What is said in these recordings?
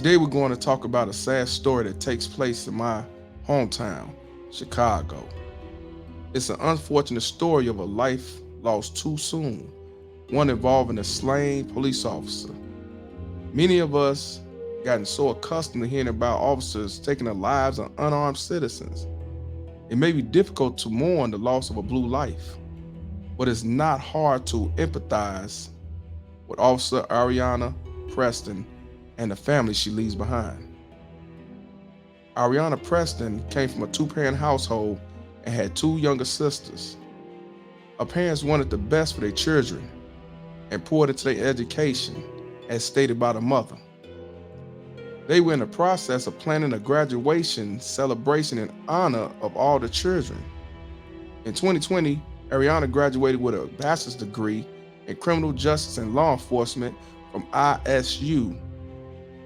Today we're going to talk about a sad story that takes place in my hometown, Chicago. It's an unfortunate story of a life lost too soon, one involving a slain police officer. Many of us gotten so accustomed to hearing about officers taking the lives of unarmed citizens. It may be difficult to mourn the loss of a blue life, but it's not hard to empathize with Officer Areanah Preston and the family she leaves behind. Areanah Preston came from a two-parent household and had two younger sisters. Her parents wanted the best for their children and poured into their education, as stated by the mother. They were in the process of planning a graduation celebration in honor of all the children. In 2020, Areanah graduated with a bachelor's degree in criminal justice and law enforcement from ISU,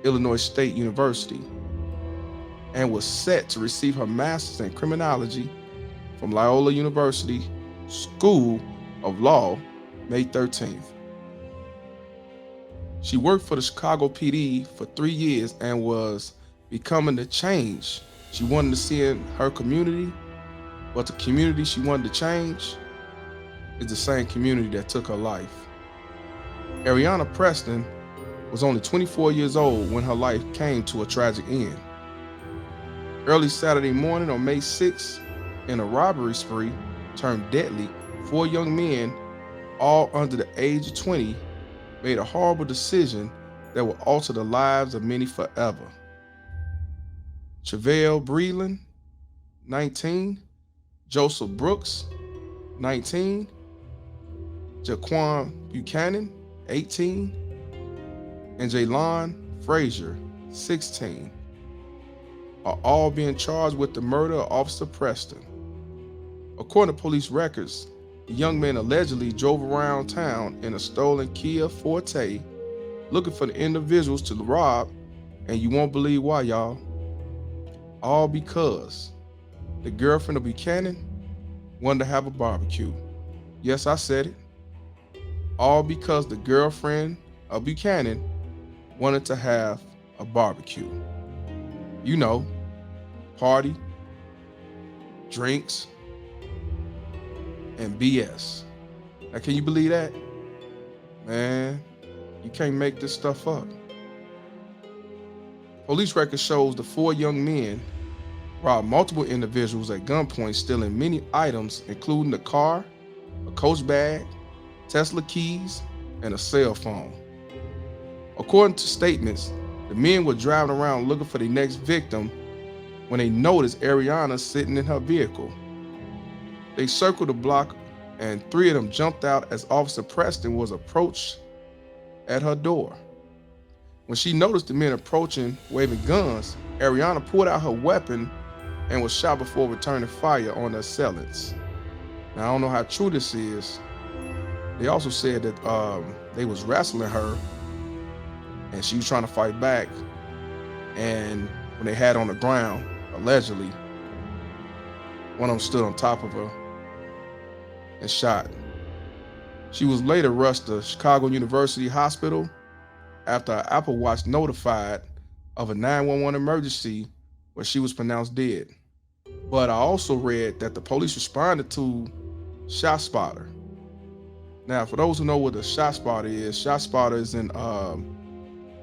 Illinois State University, and was set to receive her master's in criminology from Loyola University School of Law May 13th. She worked for the Chicago PD for 3 years and was becoming the change she wanted to see in her community, but the community she wanted to change is the same community that took her life. Areanah Preston was only 24 years old when her life came to a tragic end. Early Saturday morning on May 6th, in a robbery spree turned deadly, 4 young men, all under the age of 20, made a horrible decision that will alter the lives of many forever. Travell Breland, 19, Joseph Brooks, 19, Jaquan Buchanan, 18, and Jaylon Frazier, 16, are all being charged with the murder of Officer Preston. According to police records, the young man allegedly drove around town in a stolen Kia Forte looking for the individuals to rob, and you won't believe why, y'all. All because the girlfriend of Buchanan wanted to have a barbecue. Yes, I said it. All because the girlfriend of Buchanan wanted to have a barbecue. You know, party, drinks, and BS. Now, can you believe that? Man, you can't make this stuff up. Police record shows the 4 young men robbed multiple individuals at gunpoint, stealing many items, including a car, a Coach bag, Tesla keys, and a cell phone. According to statements, the men were driving around looking for the next victim when they noticed Areanah sitting in her vehicle. They circled the block and 3 of them jumped out as Officer Preston was approached at her door. When she noticed the men approaching, waving guns, Areanah pulled out her weapon and was shot before returning fire on the assailants. Now, I don't know how true this is. They also said that they was wrestling her and she was trying to fight back. And when they had her on the ground, allegedly, one of them stood on top of her and shot. She was later rushed to Chicago University Hospital after her Apple Watch notified of a 911 emergency where she was pronounced dead. But I also read that the police responded to ShotSpotter. Now, for those who know what a ShotSpotter is in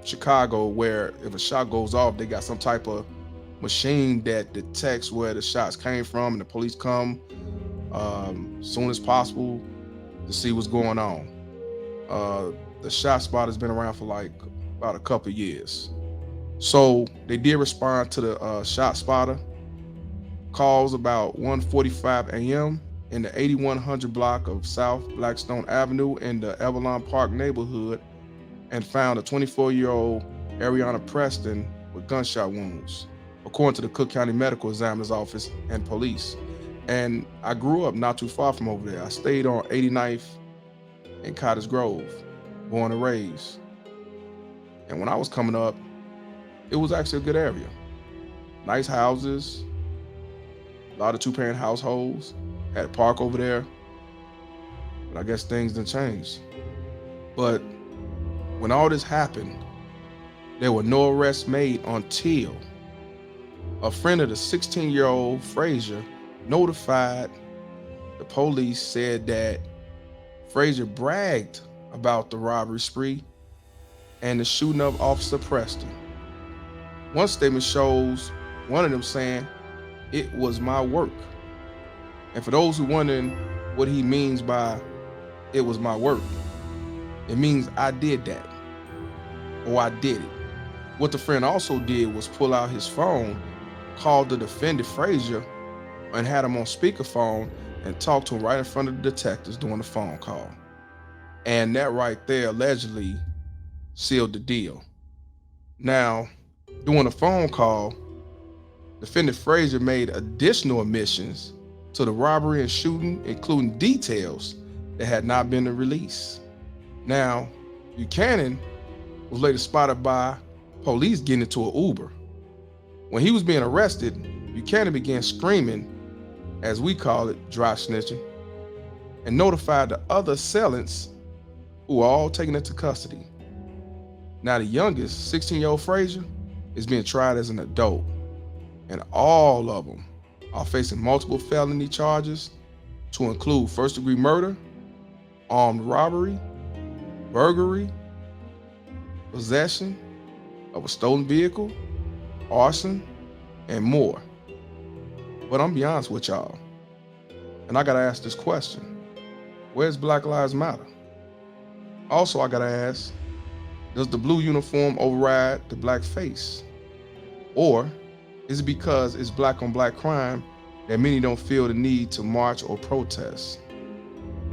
Chicago, where if a shot goes off, they got some type of machine that detects where the shots came from, and the police come as soon as possible to see what's going on. The ShotSpotter has been around for like about a couple years. So they did respond to the ShotSpotter calls about 1:45 a.m. in the 8100 block of South Blackstone Avenue in the Avalon Park neighborhood, and found a 24-year-old Areanah Preston with gunshot wounds, according to the Cook County Medical Examiner's Office and police. And I grew up not too far from over there. I stayed on 89th in Cottage Grove, born and raised. And when I was coming up, it was actually a good area. Nice houses, a lot of two-parent households, had a park over there. But I guess things didn't change. But when all this happened, There were no arrests made until a friend of the 16-year-old Frazier notified the police, said that Frazier bragged about the robbery spree and the shooting of Officer Preston. One statement shows one of them saying, "It was my work." And for those who wondering what he means by "it was my work," it means I did that, or I did it. What the friend also did was pull out his phone, called the defendant Frazier, and had him on speakerphone and talked to him right in front of the detectives during the phone call. And that right there allegedly sealed the deal. Now, during the phone call, defendant Frazier made additional admissions to the robbery and shooting, including details that had not been released. Now, Buchanan was later spotted by police getting into an Uber. When he was being arrested, Buchanan began screaming, as we call it, dry snitching, and notified the other assailants, who were all taken into custody. Now the youngest, 16-year-old Frazier, is being tried as an adult, and all of them are facing multiple felony charges to include first-degree murder, armed robbery, burglary, possession of a stolen vehicle, arson, and more. But I'm be honest with y'all, and I gotta ask this question: where's Black Lives Matter? Also, I gotta ask, does the blue uniform override the black face? Or is it because it's black on black crime that many don't feel the need to march or protest?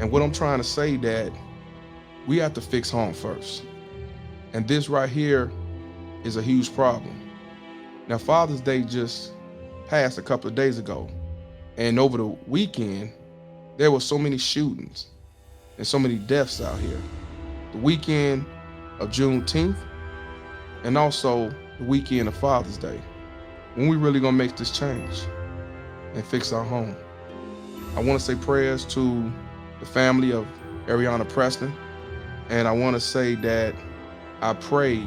And what I'm trying to say, that we have to fix home first. And this right here is a huge problem. Now, Father's Day just passed a couple of days ago, and over the weekend, there were so many shootings and so many deaths out here. The weekend of Juneteenth, and also the weekend of Father's Day. When we really gonna make this change and fix our home? I wanna say prayers to the family of Areanah Preston, and I wanna say that I pray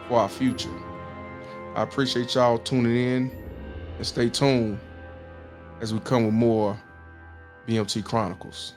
for our future. I appreciate y'all tuning in, and stay tuned as we come with more BMT Chronicles.